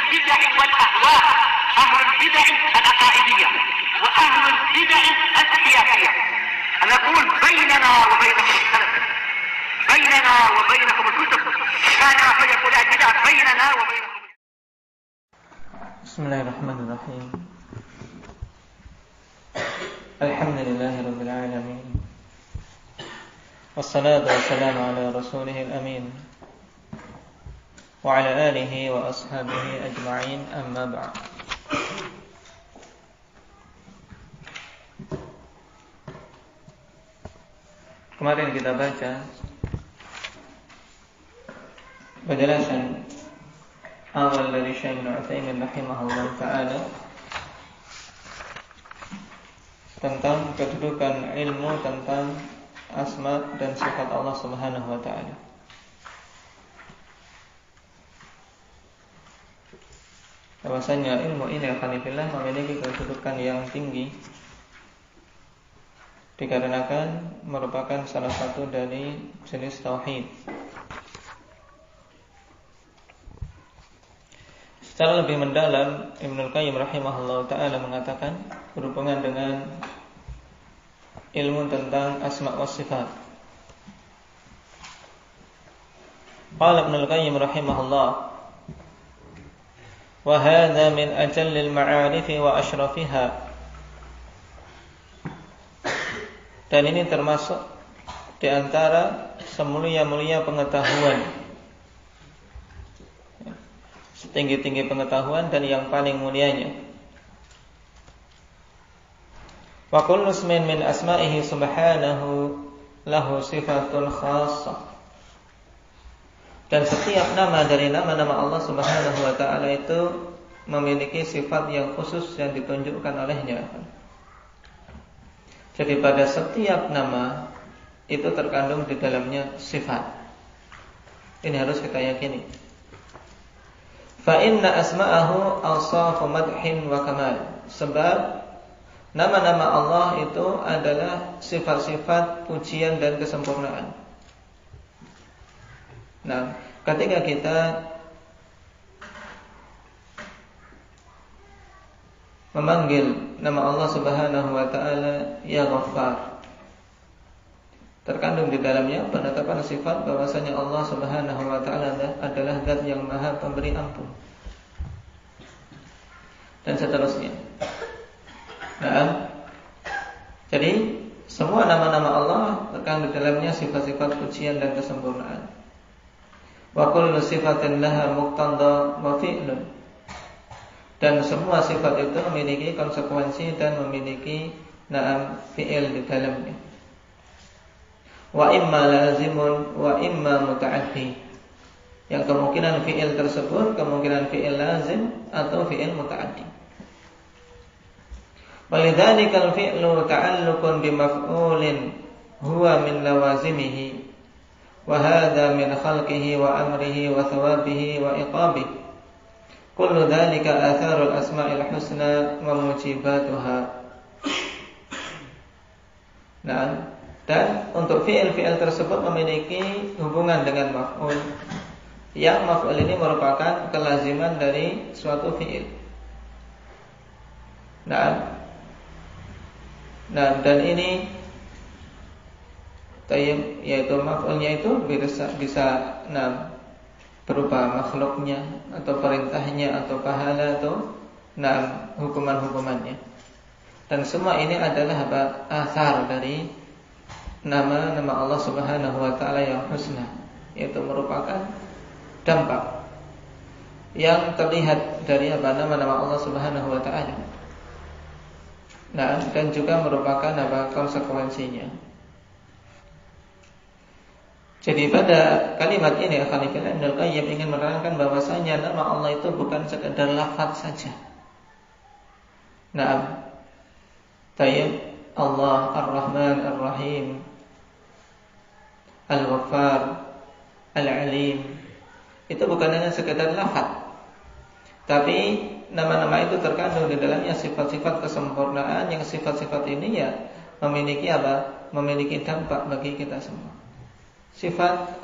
البدع والأهواء، أهل البدع العقائدية وأهل البدع السياسية. أنا أقول بيننا وبينكم السلف، بيننا وبينكم الكتب، كان فيقول البدع بيننا وبينكم. بسم الله الرحمن الرحيم. الحمد لله رب العالمين، والصلاة والسلام على رسوله الأمين وعلى آله وأصحابه أجمعين، أما بعد. Kemarin kita baca penjelasan awal dari Syekh Ibnu Utsaimin rahimahullah ta'ala tentang kedudukan ilmu tentang asma dan sifat Allah subhanahu wa ta'ala. Bahwasanya ilmu ini alhamdulillah memiliki kedudukan yang tinggi dikarenakan merupakan salah satu dari jenis tauhid. Secara lebih mendalam, Ibnul Qayyim rahimahullah ta'ala mengatakan berhubungan dengan ilmu tentang asma wa sifat. Qala Ibnul Qayyim rahimahullah, wa hadha min ajallil ma'arifi wa ashrafiha. Dan ini termasuk di antara semulia-mulia pengetahuan, setinggi-tinggi pengetahuan dan yang paling mulianya. Wa kullu ismin min asma'ihi subhanahu lahu sifatun khassah. Dan setiap nama dari nama-nama Allah subhanahu wa ta'ala itu memiliki sifat yang khusus yang ditunjukkan olehnya. Jadi pada setiap nama itu terkandung di dalamnya sifat. Ini harus kita yakini. Fa inna asma'ahu awsafu madhin wa kamal. Sebab nama-nama Allah itu adalah sifat-sifat pujian dan kesempurnaan. Nah, ketika kita memanggil nama Allah subhanahu wa ta'ala ya Ghaffar, terkandung di dalamnya penetapan sifat bahwasanya Allah subhanahu wa ta'ala adalah zat yang maha pemberi ampun, dan seterusnya. Nah, jadi semua nama-nama Allah terkandung di dalamnya sifat-sifat pujian dan kesempurnaan. Wa kullu sifatin laha muqtada wa fi'lun. Dan semua sifat itu memiliki konsekuensi dan memiliki na'am fi'il di dalamnya. Wa imma lazimun wa imma muta'addi. Yang kemungkinan fi'il tersebut kemungkinan fi'il lazim atau fi'il muta'addi. Walidzalikal fi'lu ta'alluqun bimaf'ulin huwa min lawazimihi wa hadza min khalqihi wa amrihi wa thawabihi wa iqabihi. Kullu dzalika atharul asma'il husna wa mujibatuha. Nah, dan untuk fi'il-fi'il tersebut memiliki hubungan dengan maf'ul. Yang maf'ul ini merupakan kelaziman dari suatu fi'il. Nah, dan ini tayyib, yaitu maf'ulnya itu bisa berupa makhluknya atau perintahnya atau pahala atau hukuman-hukumannya. Dan semua ini adalah athar dari nama-nama Allah subhanahu wa ta'ala yang husna, yaitu merupakan dampak yang terlihat dari nama-nama Allah subhanahu wa ta'ala. Nah, dan juga merupakan konsekuensinya. Jadi pada kalimat ini Ibnul Qayyim ingin menerangkan bahwasanya nama Allah itu bukan sekedar lafaz saja. Nah, tayyib Allah Ar-Rahman Ar-Rahim, Al-Ghaffar, Al-Alim. Itu bukan hanya sekedar lafaz. Tapi nama-nama itu terkandung di dalamnya sifat-sifat kesempurnaan yang sifat-sifat ini ya memiliki memiliki dampak bagi kita semua. Sifat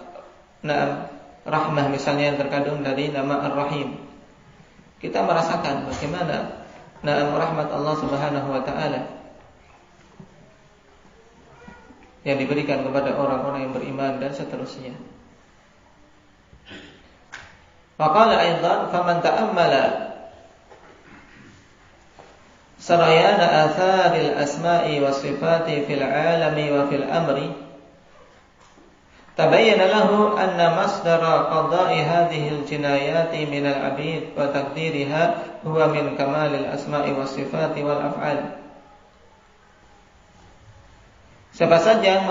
rahmah misalnya yang terkandung dari nama Ar-Rahim. kita merasakan bagaimana rahmat Allah Subhanahu wa taala yang diberikan kepada orang-orang yang beriman dan seterusnya. Faqala aidan faman ta'ammala sarayana atharil asma'i was sifati fil 'alami wa fil amri tabayyana lahu anna masdara qada'i hadhihi al-jinayati min al-'abid wa taqdiriha huwa min kamalil asma'i was sifati wal af'al. Siapa saja yang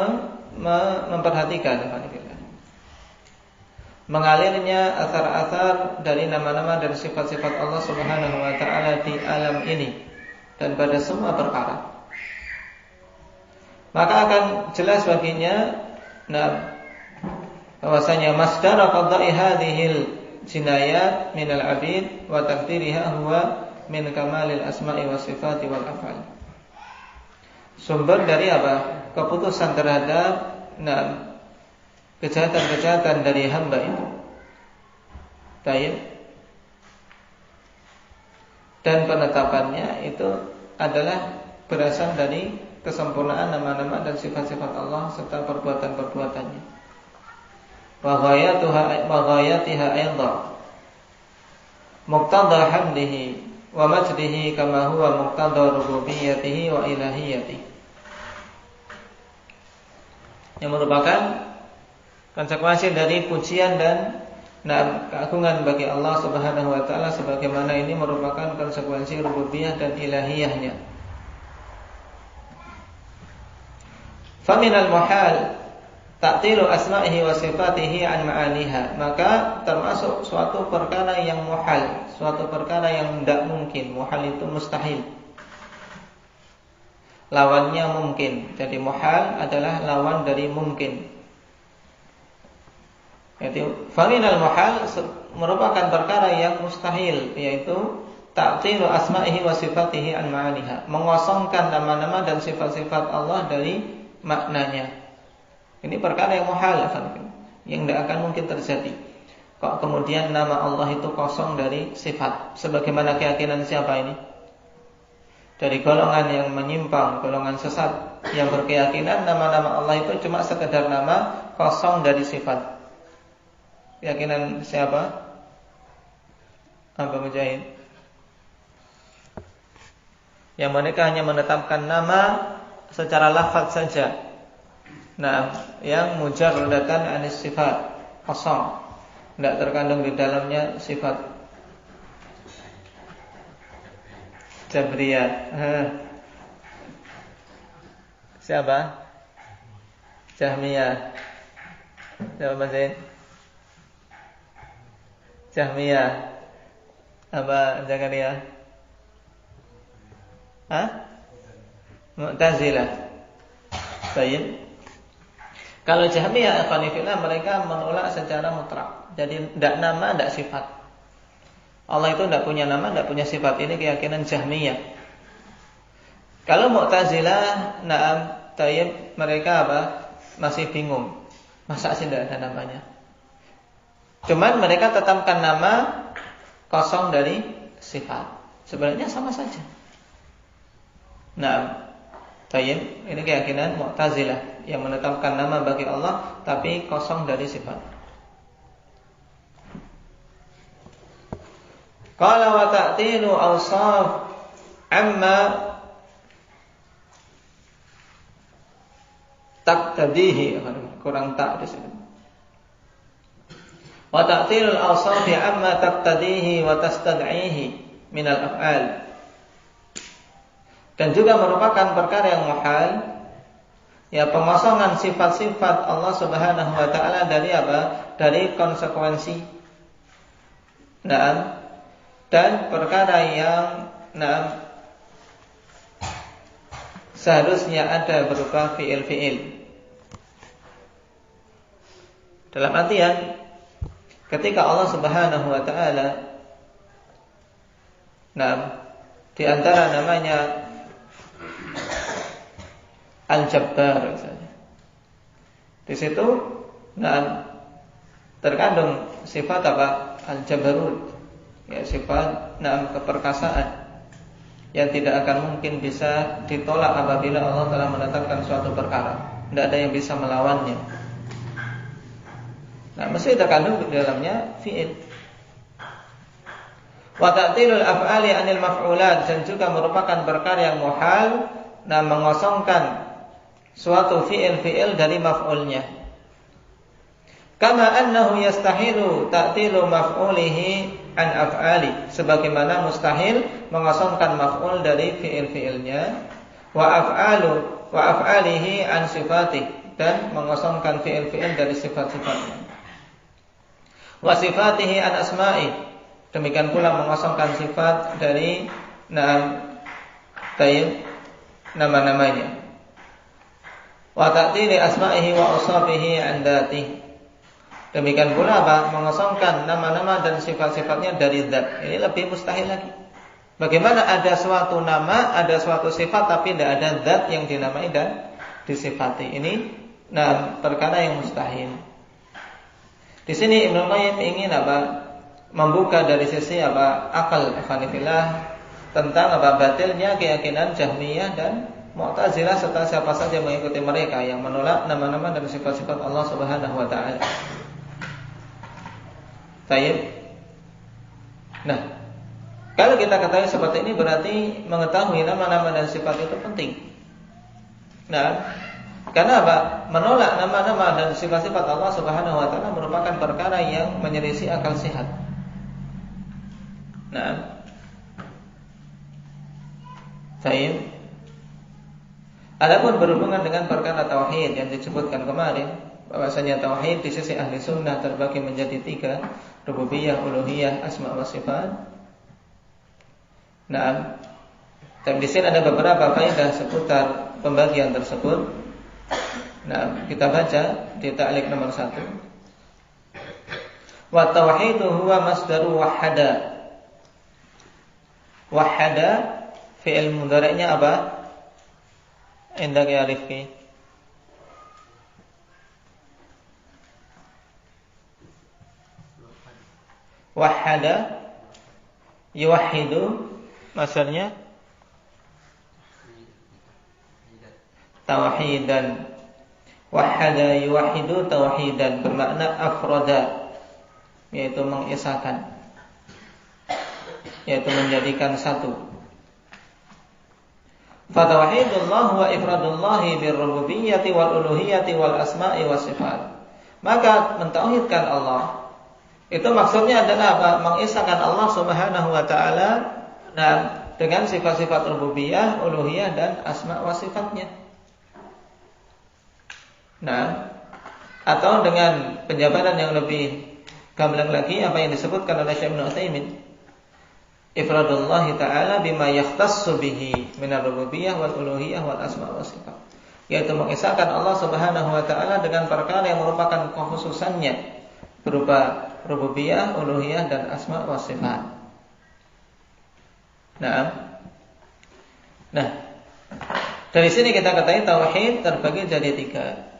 memperhatikan mengalirnya asar-asar dari nama-nama dan sifat-sifat Allah Subhanahu wa taala di alam ini dan pada semua perkara, maka akan jelas baginya bahwasanya masdar qada'i hadhil jinayat minal abid wa taqdiriha huwa min kamalil asma'i was sifati wal af'al. Sumber dari apa? Keputusan terhadap kejahatan-kejahatan dari hamba itu. Baik. Dan penetapannya itu adalah berasal dari kesempurnaan nama-nama dan sifat-sifat Allah serta perbuatan-perbuatannya. Wa ghayatiha aidan muqtada hamdihi wa majdihi kama huwa muqtada rububiyyatihi wa ilahiyyatihi, yang merupakan konsekuensi dari pujian dan keagungan bagi Allah Subhanahu wa taala, sebagaimana ini merupakan konsekuensi rububiyah dan ilahiyahnya. Faminal muhal ta'tilu asma'ihi wa sifatihi an ma'aniha, maka termasuk suatu perkara yang muhal, suatu perkara yang tidak mungkin. Muhal itu mustahil, lawannya mungkin. Jadi muhal adalah lawan dari mungkin. Yaitu faminal muhal merupakan perkara yang mustahil, yaitu ta'tilu asma'ihi wa sifatihi an ma'aniha, mengosongkan nama-nama dan sifat-sifat Allah dari maknanya. Ini perkara yang muhal, yang tidak akan mungkin terjadi. Kok kemudian nama Allah itu kosong dari sifat? Sebagaimana keyakinan siapa ini? Dari golongan yang menyimpang, golongan sesat, yang berkeyakinan nama-nama Allah itu cuma sekedar nama, kosong dari sifat. Keyakinan siapa? Abu Mujahid. Yang mereka hanya menetapkan nama secara lafaz saja. Yang mujarradatan anis sifat, kosong, tidak terkandung di dalamnya sifat. Jabriyah. Siapa? Jahmiyah. Siapa Mazin? Jahmiyah. Apa Zakaria? Mu'tazilah. Baik. Kalau Jahmiyah ikhwanifillah, mereka menolak secara mutlak. Jadi tidak nama, tidak sifat. Allah itu tidak punya nama, tidak punya sifat. Ini keyakinan Jahmiyah. Kalau Mu'tazilah, mereka apa? Masih bingung. Masa sih tidak ada namanya? Cuman mereka tetapkan nama kosong dari sifat. Sebenarnya sama saja. Ini keyakinan Mu'tazilah yang menetapkan nama bagi Allah tapi kosong dari sifat. Qala wa ta'tilu awsaf amma taqtadihi, kurang tak di sini. Wa ta'tilul awsaf amma taqtadihi wa tastad'ihi min al-af'al. Dan juga merupakan perkara yang muhal, ya, pengosongan sifat-sifat Allah Subhanahu wa taala dari apa? Dari konsekuensi. Dan perkara yang seharusnya ada berupa fi'il. Dalam artian ketika Allah Subhanahu wa taala di antara namanya Al-Jabbar misalnya, di situ terkandung sifat apa? Al-Jabarut, ya sifat keperkasaan yang tidak akan mungkin bisa ditolak apabila Allah telah menetapkan suatu perkara. Tidak ada yang bisa melawannya. Nah, mesti terkandung di dalamnya fi'il. Wa ta'tilul af'ali 'anil maf'ulat, dan juga merupakan perkara yang muhal, mengosongkan suatu fi'il dari maf'ulnya. Kama annahu yastahilu ta'tilu maf'ulihi an af'ali, sebagaimana mustahil mengosongkan maf'ul dari fi'il-fi'ilnya, wa af'alihi an sifatih, dan mengosongkan fi'il-fi'il dari sifat-sifatnya, wa sifatihi an asma'i, demikian pula mengosongkan sifat dari nama-namanya, wa ta'tili asma'ihi wa awsafihi an dzatihi, demikian pula mengosongkan nama-nama dan sifat-sifatnya dari zat. Ini lebih mustahil lagi. Bagaimana ada suatu nama, ada suatu sifat, tapi tidak ada zat yang dinamai dan disifati. Ini perkara yang mustahil. Di sini Ibnu Qayyim ingin membuka dari sisi akal ikhwanifillah tentang batilnya keyakinan Jahmiyah dan Mu'tazilah serta siapa saja yang mengikuti mereka yang menolak nama-nama dan sifat-sifat Allah Subhanahu wa taala. Baik. Nah, kalau kita ketahui seperti ini berarti mengetahui nama-nama dan sifat itu penting. Nah, karena menolak nama-nama dan sifat-sifat Allah Subhanahu wa taala merupakan perkara yang menyelisih akal sehat. Nah, baik. Adapun berhubungan dengan perkara tauhid yang disebutkan kemarin, bahwasanya tauhid di sisi ahli sunnah terbagi menjadi 3, rububiyah, uluhiyah, asma wa sifat. Nah, dan di sini ada beberapa faedah seputar pembagian tersebut. Nah, kita baca di ta'liq nomor 1. Wa tauhidu huwa masdaru wahada. Wahada fi'il mudhari'nya apa? Indak ya Rifki. Wahada yuwahidu, masdarnya tauhidan. Wahada yuwahidu tauhidan, bermakna afroda, yaitu mengisahkan, yaitu menjadikan satu. Fatauhidullah wa ifradullahi birrububiyyati wal uluhiyyati wal asma'i was sifat. Maka mentauhidkan Allah itu maksudnya adalah mengisahkan Allah Subhanahu wa taala dengan sifat-sifat rububiyah, uluhiyah dan asma wa sifatnya. Nah, atau dengan penjabaran yang lebih gamblang lagi apa yang disebutkan oleh Syekh Ibnu Utsaimin, ifradullah ta'ala bima yakhtassu bihi minar rububiyah wal uluhiyah wal asma wa sifat, yaitu mengisahkan Allah Subhanahu wa taala dengan perkara yang merupakan kekhususannya berupa rububiyah, uluhiyah dan asma wa sifat. Nah, dari sini kita ketahui tauhid terbagi jadi 3.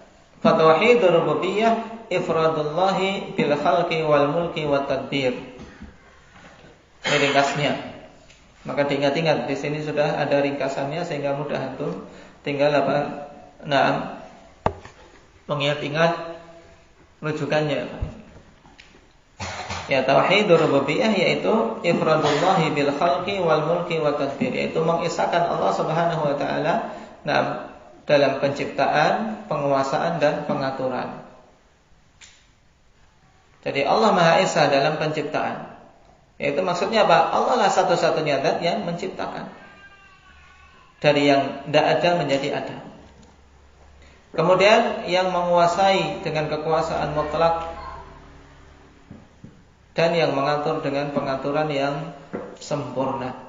Fatauhidur rububiyah ifradullahi bil khalqi wal mulki wat tadbir. Ini ringkasnya. Maka diingat-ingat, di sini sudah ada ringkasannya sehingga mudah antum tinggal mengingat-ingat rujukannya. Ya, tauhidur rububiyah yaitu ifradullahi bil khalqi wal mulki wat tadbir, yaitu mengisahkan Allah Subhanahu wa taala dalam penciptaan, penguasaan dan pengaturan. Jadi Allah Maha Esa dalam penciptaan. Yaitu maksudnya apa? Allah lah satu-satunya zat yang menciptakan. Dari yang tidak ada menjadi ada. Kemudian yang menguasai dengan kekuasaan mutlak dan yang mengatur dengan pengaturan yang sempurna.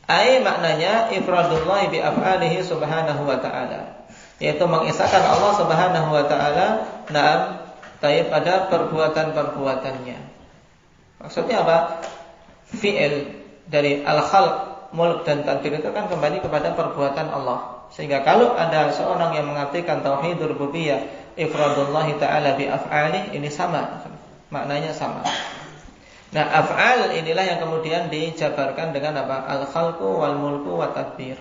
Maknanya ifradullah bi af'alihi subhanahu wa ta'ala, yaitu mengisahkan Allah Subhanahu wa ta'ala pada perbuatan-perbuatannya. Maksudnya apa? Fi'il dari al-khalq, mulk dan tadbir itu kan kembali kepada perbuatan Allah. Sehingga kalau ada seorang yang mengartikan tauhidur rububiyah ifradullah ta'ala bi af'alihi, ini sama, maknanya sama. Nah, af'al inilah yang kemudian dijabarkan dengan apa? Al-khalqu wal mulku wa tadbir.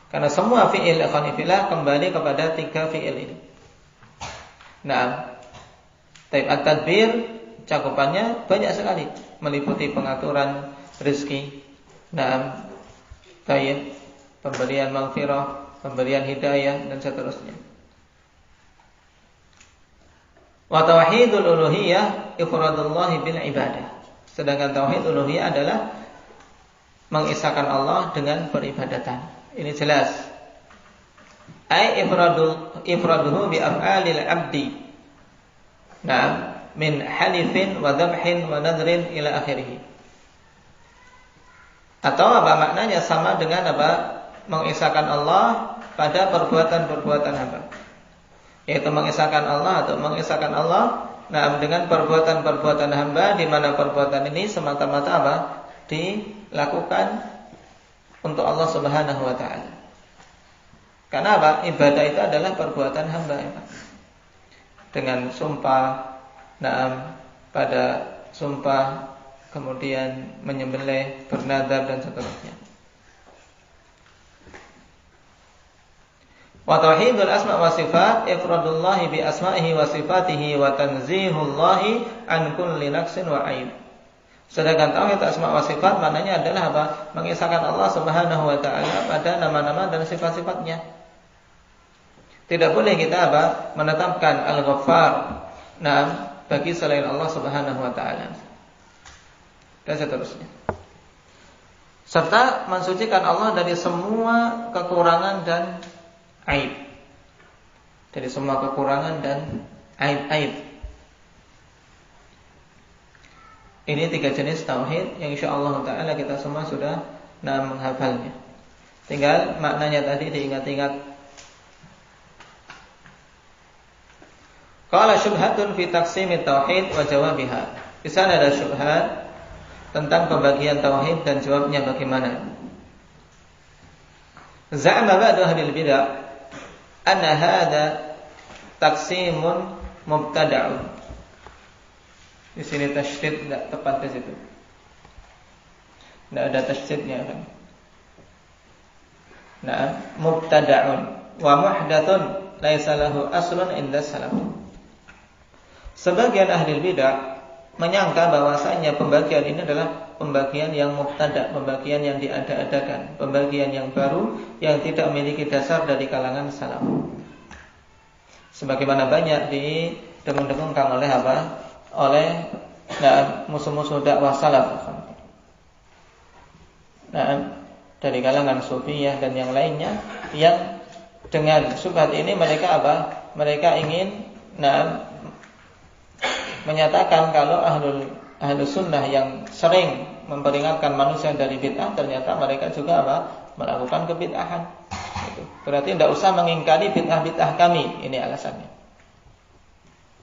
Karena semua fi'il ikhwanifillah kembali kepada 3 fi'il ini. Nah, taib at-tadbir cakupannya banyak sekali, meliputi pengaturan rezeki, nah, taib pemberian maghfirah, pemberian hidayah dan seterusnya. Wa tauhidul uluhiyah ifradullah bil ibadah. Sedangkan tauhid uluhiyah adalah mengisahkan Allah dengan peribadatan. Ini jelas. Ai ifraduhu bi af'alil 'abdi. Nah, min halifin wa dhabhin wa nadrin ila akhirih. Atau apa maknanya sama dengan apa? Mengisahkan Allah pada perbuatan-perbuatan hamba. Yaitu mengisahkan Allah atau mengisahkan Allah dengan perbuatan-perbuatan hamba, di mana perbuatan ini semata-mata apa? Dilakukan untuk Allah Subhanahu wa taala. Karena apa? Ibadah itu adalah perbuatan hamba ya, Pak. Dengan sumpah, pada sumpah, kemudian menyembelih, bernadar dan seterusnya. Wa tauhidul asma wa sifat ifradullahi bi asma'ihi wa sifatihi wa tanzihullahi an kulli naqsin wa aib. Sedangkan tauhid asma wa sifat maknanya adalah apa? Mengisahkan Allah Subhanahu wa taala pada nama-nama dan sifat-sifatnya. Tidak boleh kita apa? Menetapkan Al-Ghaffar bagi selain Allah Subhanahu wa taala. Dan seterusnya. Serta mensucikan Allah dari semua kekurangan dan aib. Dari semua kekurangan dan aib-aib. Ini 3 jenis tauhid yang insyaallah taala kita semua sudah menghafalnya. Tinggal maknanya tadi diingat-ingat. Qala syubhatun fi taqsimit tauhid wa jawabiha. Di sana ada syubhat tentang pembagian tauhid dan jawabnya bagaimana. Za'ama ba'du ahlil bidah anna hadha taqsimun mubtada'un. Di sini tasydid tidak tepat di situ. Tidak ada tasydidnya kan. Nah, mubtada'un wa muhdatsun laisa lahu aslun inda salaf. Sebagian ahli bidah menyangka bahwasanya pembagian ini adalah pembagian yang mubtada', pembagian yang diada-adakan, pembagian yang baru yang tidak memiliki dasar dari kalangan salaf. Sebagaimana banyak didengung-dengungkan oleh apa? Oleh musuh-musuh dakwah salaf. Dari kalangan sufiyah dan yang lainnya yang dengan syubhat ini mereka apa? Mereka ingin menyatakan kalau ahlu sunnah yang sering memperingatkan manusia dari bid'ah, ternyata mereka juga apa? Melakukan kebid'ahan. Berarti tidak usah mengingkari bid'ah-bid'ah kami. Ini alasannya.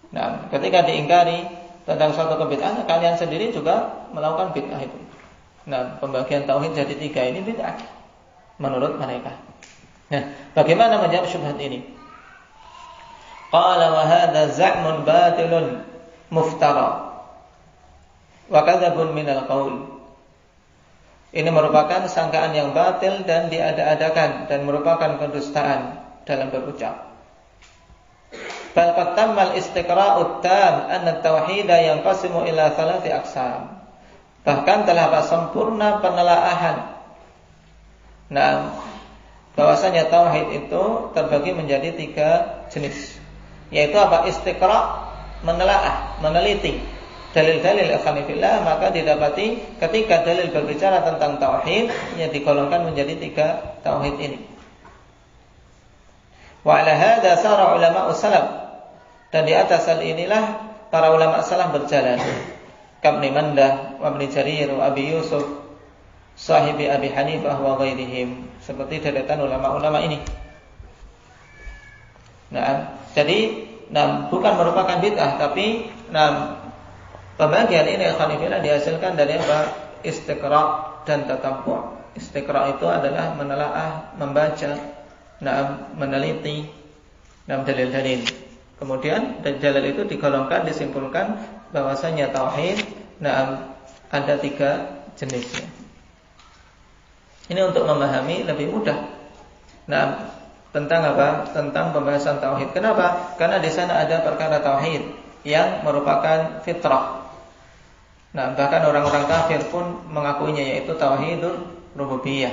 Nah, ketika diingkari tentang suatu kebid'ahan, kalian sendiri juga melakukan bid'ah itu. Nah, pembagian tauhid jadi 3 ini bid'ah menurut mereka. Nah, bagaimana menjawab syubhat ini? Qala wa hadza za'mun batilun muftara wa kadzabun minal qaul. Ini merupakan sangkaan yang batil dan diada-adakan dan merupakan kedustaan dalam berucap. Bal qad tammal istiqra'ut tam anna at-tauhid yanqasimu ila 3 aqsam. Bahkan telah sempurna penelaahan. Nah, bahwasanya tauhid itu terbagi menjadi 3 jenis. Yaitu apa? Istiqra', menelaah, meneliti dalil-dalil ikhwanifillah, maka didapati ketika dalil berbicara tentang tauhid yang digolongkan menjadi 3 tauhid ini. Wa ala hadza sara ulama salaf, dan di atas hal inilah para ulama salaf berjalan. Kabni Mandah, wa Ibnu Jarir, wa Abi Yusuf, sahibi Abi Hanifah wa ghairihim, seperti deretan ulama-ulama ini. Nah, jadi bukan merupakan bid'ah, tapi pembagian ini ikhwanifillah dihasilkan dari apa? Istiqra' dan tatabbu'. Istiqra' itu adalah menelaah, membaca, meneliti dalil-dalil. Kemudian dalil itu digolongkan, disimpulkan bahwasanya tauhid ada 3 jenisnya. Ini untuk memahami lebih mudah. Tentang apa? Tentang pembahasan tauhid. Kenapa? Karena di sana ada perkara tauhid yang merupakan fitrah. Bahkan orang-orang kafir pun mengakuinya, yaitu tauhidul rububiyah.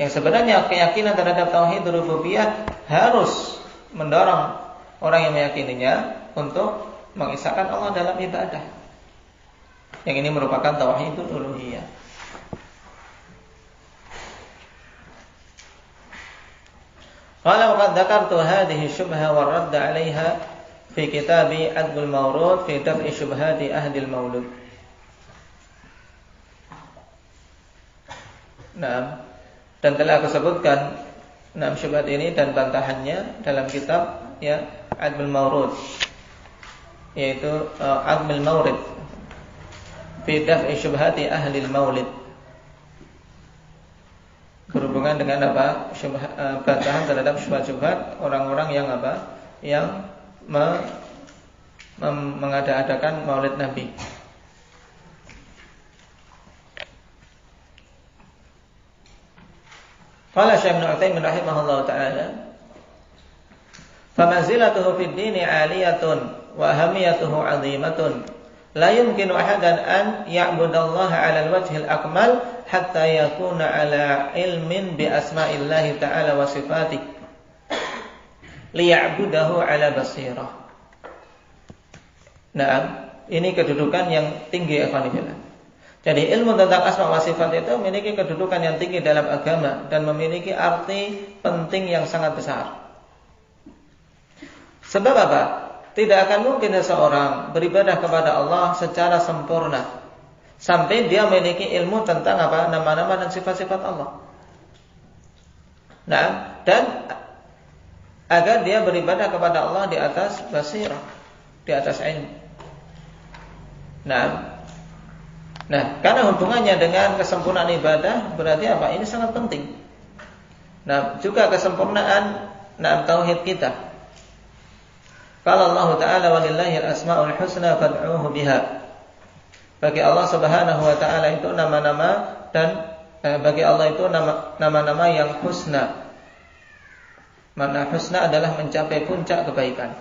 Yang sebenarnya keyakinan terhadap tauhidul rububiyah harus mendorong orang yang meyakininya untuk mengisahkan Allah dalam ibadah. Yang ini merupakan tauhidul uluhiyah. Qala wa qad dzakartu hadhihi syubha wa radd 'alayha fi kitabi Adbul Mawrud fi daf'i syubhati ahlil maulud. Dan telah aku sebutkan syubhat ini dan bantahannya dalam kitab Adbul Mawrud, yaitu Adbul Mawrid fi daf'i syubhati ahlil maulid. Berhubungan dengan apa? Bantahan terhadap syubhat-syubhat orang-orang yang apa? Yang mengada-adakan Maulid Nabi. Qala Syekh Ibnu Utsaimin rahimahullahu taala, "Famanzilatuhu fid dini 'aliyatun wa ahamiyatuhu 'azimatun. La yumkinu ahadan an ya'budallaha 'ala al-wajhi al-akmal hatta yakuna 'ala ilmin bi asma'illahi ta'ala wa sifatihi liya'budahu 'ala basirah." Ini kedudukan yang tinggi ikhwanillah. Jadi ilmu tentang asma wa sifat itu memiliki kedudukan yang tinggi dalam agama dan memiliki arti penting yang sangat besar. Sebab apa? Tidak akan mungkin seseorang beribadah kepada Allah secara sempurna sampai dia memiliki ilmu tentang apa? Nama-nama dan sifat-sifat Allah. Dan agar dia beribadah kepada Allah di atas basirah, di atas ilmu. Karena hubungannya dengan kesempurnaan ibadah, berarti apa? Ini sangat penting. Juga kesempurnaan tauhid kita. Qala Allah Ta'ala walillahil asmaul husna fad'uuhu biha. Bagi Allah Subhanahu wa taala itu nama-nama dan bagi Allah itu nama-nama yang husna. Makna husna adalah mencapai puncak kebaikan.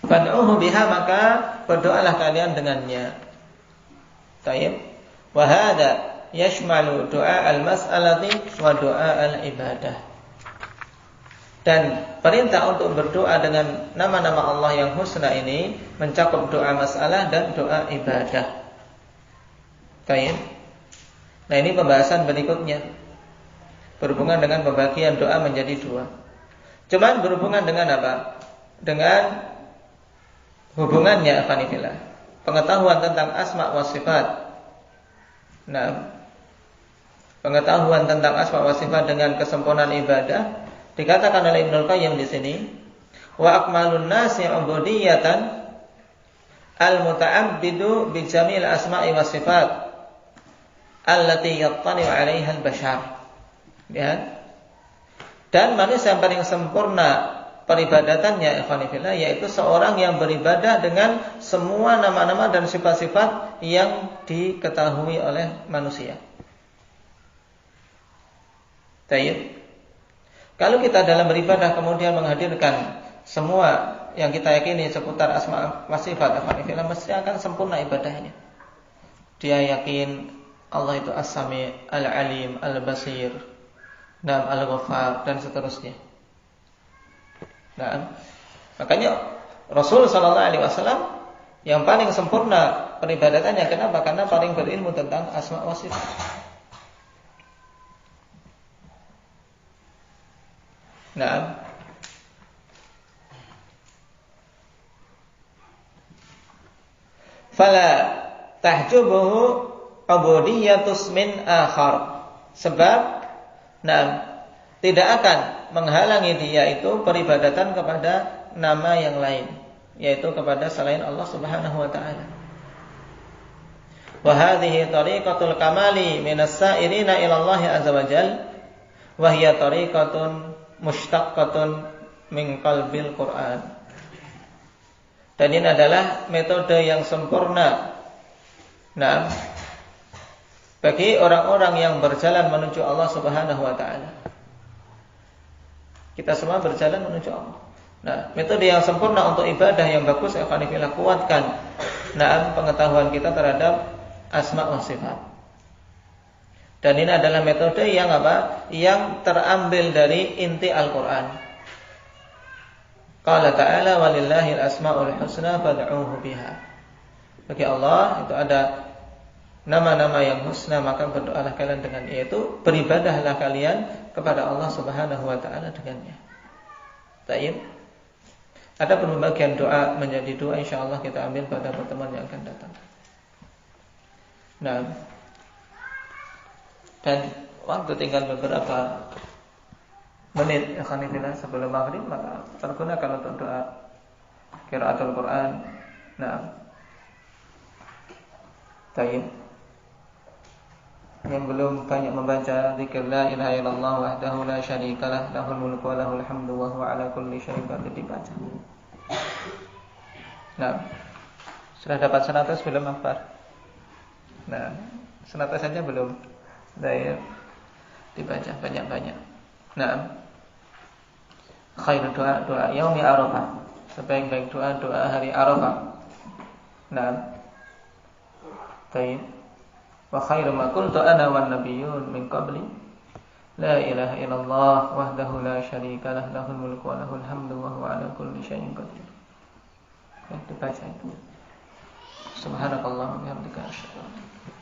Fad'uuhu biha, maka berdoalah kalian dengannya. Tayyib. Wa hadza yashmalu du'a al-mas'alati wa du'a al-ibadah. Dan perintah untuk berdoa dengan nama-nama Allah yang husna ini mencakup doa masalah dan doa ibadah. Baik. Ini pembahasan berikutnya berhubungan dengan pembagian doa menjadi 2. Cuman berhubungan dengan apa? Dengan hubungannya afanillah, pengetahuan tentang asma wa sifat. Pengetahuan tentang asma wa sifat dengan kesempurnaan ibadah. Dikatakan oleh Ibnu Qayyim di sini, wa akmalun nasi 'ubudiyatan al-muta'abbidu bi jamil asma'i was sifat allati yattali'u 'alaiha al-bashar. Ya. Dan manusia yang paling sempurna peribadatannya ikhwanifillah, yaitu seorang yang beribadah dengan semua nama-nama dan sifat-sifat yang diketahui oleh manusia. Baik. Kalau kita dalam beribadah kemudian menghadirkan semua yang kita yakini seputar asma wa sifat, mesti akan sempurna ibadahnya. Dia yakin Allah itu As-Sami', Al-Alim, Al-Basir, Al-Ghaffar dan seterusnya. Makanya Rasul sallallahu alaihi wasallam yang paling sempurna peribadatannya. Kenapa? Karena paling berilmu tentang asma wa sifat. Fala tahjubuhu ubudiyatus min akhar. Sebab tidak akan menghalangi dia itu peribadatan kepada nama yang lain, yaitu kepada selain Allah Subhanahu wa taala. Wa hadhihi tariqatul kamali minas sa'irina ila Allah azza wa jalla, wa hiya tariqatun mushtaqqatun min qalbil Qur'an. Dan ini adalah metode yang sempurna. Nah, bagi orang-orang yang berjalan menuju Allah Subhanahu wa taala. Kita semua berjalan menuju Allah. Nah, metode yang sempurna untuk ibadah yang bagus akan kuatkan pengetahuan kita terhadap asma wa sifat. Dan ini adalah metode yang Yang terambil dari inti Al-Qur'an. Qala ta'ala walillahil asmaul husna fad'uuhu biha. Bagi Allah itu ada nama-nama yang husna, maka berdoalah kalian dengan yaitu beribadahlah kalian kepada Allah Subhanahu wa taala dengannya. Baik. Ada pembagian doa menjadi dua, insyaallah kita ambil pada pertemuan yang akan datang. Nah, dan waktu tinggal beberapa menit sebelum maghrib, maka pergunakan untuk doa qiraatul Quran. Nah, baik. Yang belum banyak membaca zikir la ilaha illallah wahdahu la syarikalah lahul mulku wa lahul hamdu wa huwa ala kulli syai'in qadir dibaca. Nah, sudah dapat 100 belum Akbar? Nah, 100 saja belum. Baik. Dibaca banyak-banyak. Nah, khair doa yaumi Arafah. Sebaik-baik doa hari Arafah. Nah, baik. Wa khairu ma qultu ana wan nabiyyun min qabli la ilaha illallah wahdahu la syarika lah lahul mulku wa lahul hamdu wa huwa ala kulli syai'in qadir. Dibaca itu. Subhanakallahumma wa bihamdika asyhadu an la ilaha illa anta